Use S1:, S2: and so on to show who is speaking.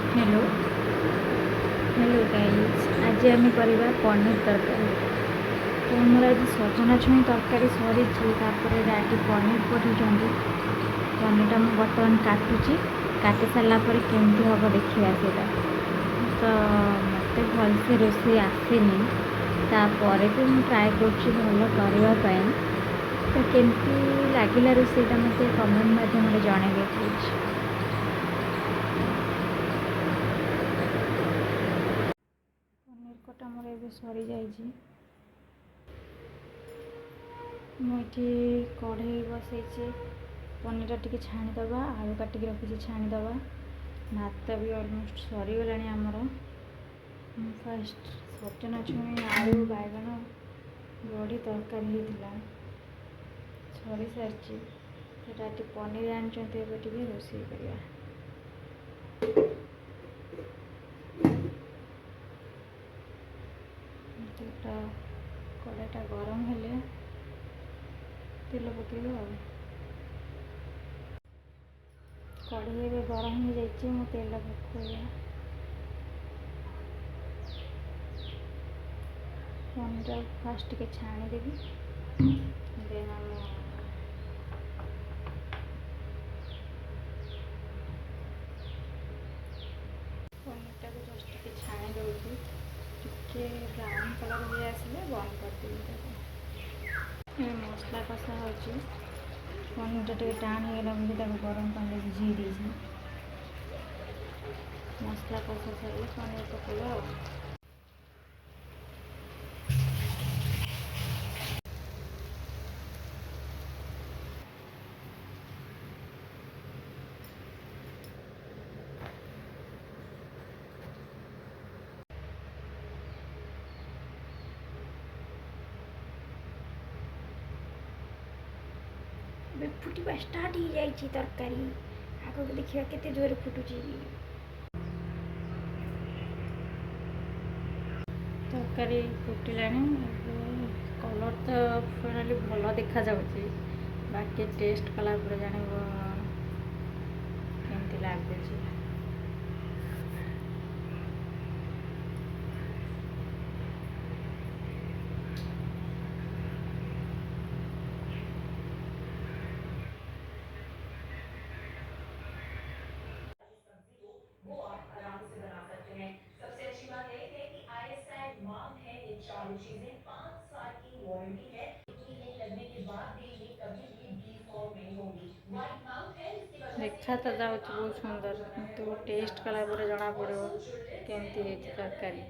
S1: Hello hello guys. आज आम करवा पनीर तरकारी। तो मोर आज सजना छुई तरकारी सरी डैडी पनीर पठे। पनीरटा मुझे बर्तमान काटुची। काटि सारा केमती हम देखा सीटा। तो मत भलसे रोषे आसेनी तापर भी मुझे ट्राए कर भल करने। तो केमती लगिला रोषेईटा मत कमेंट मध्यम जनइबे प्लीज। पनीर कटा मोर ए सरी जाइए। मुझे कढ़ई बसई पनीर टी छाणीद आलू काटिक रखी छाणीद। भात भी अलमोस्ट सरीगला आमर। फास्ट सजना छुई आलू बैगण बड़ी तरकारी होता सरी सारी। तो पनीर आनी रोषे करवा। कड़ाईटा गरम हेले तेल पकेगा। कढ़ई भी गरम हो जाइए। मो तेल पकड़ा पनीर फास्ट टे छाणीदेवी। देन पनीरटा को जस्ट टे छाणी दूसरी टे ब्राउन कलर हो आसले बंद करदेवी। मसला कषा हो पनीरटा टे टाण होगा गरम पानी भिजई देती। मसला कषा सारे पनीर पकेगा। फुटा स्टार्ट हो जाए तरकारी। आग को देखा के जोर फुटुची। तरकारी फुटिला। कलर तो फाइनाली भल देखा जाऊँगी। बाकी टेस्ट कला जान केमती लगुच।
S2: वो आप आराम से बना सकते हैं। सबसे अच्छी बात यह है कि आईएसआई मार्क है। ये चारों चीजें 5 साल की वारंटी है। क्लीनिंग लगने के बाद भी ये कभी भी डिफॉर्म नहीं होंगी। वाइट माउथ है जिसकी वजह देखा तो जाऊँ बहुत सुंदर किंतु टेस्ट कला जना पड़ो केमती तरकारी।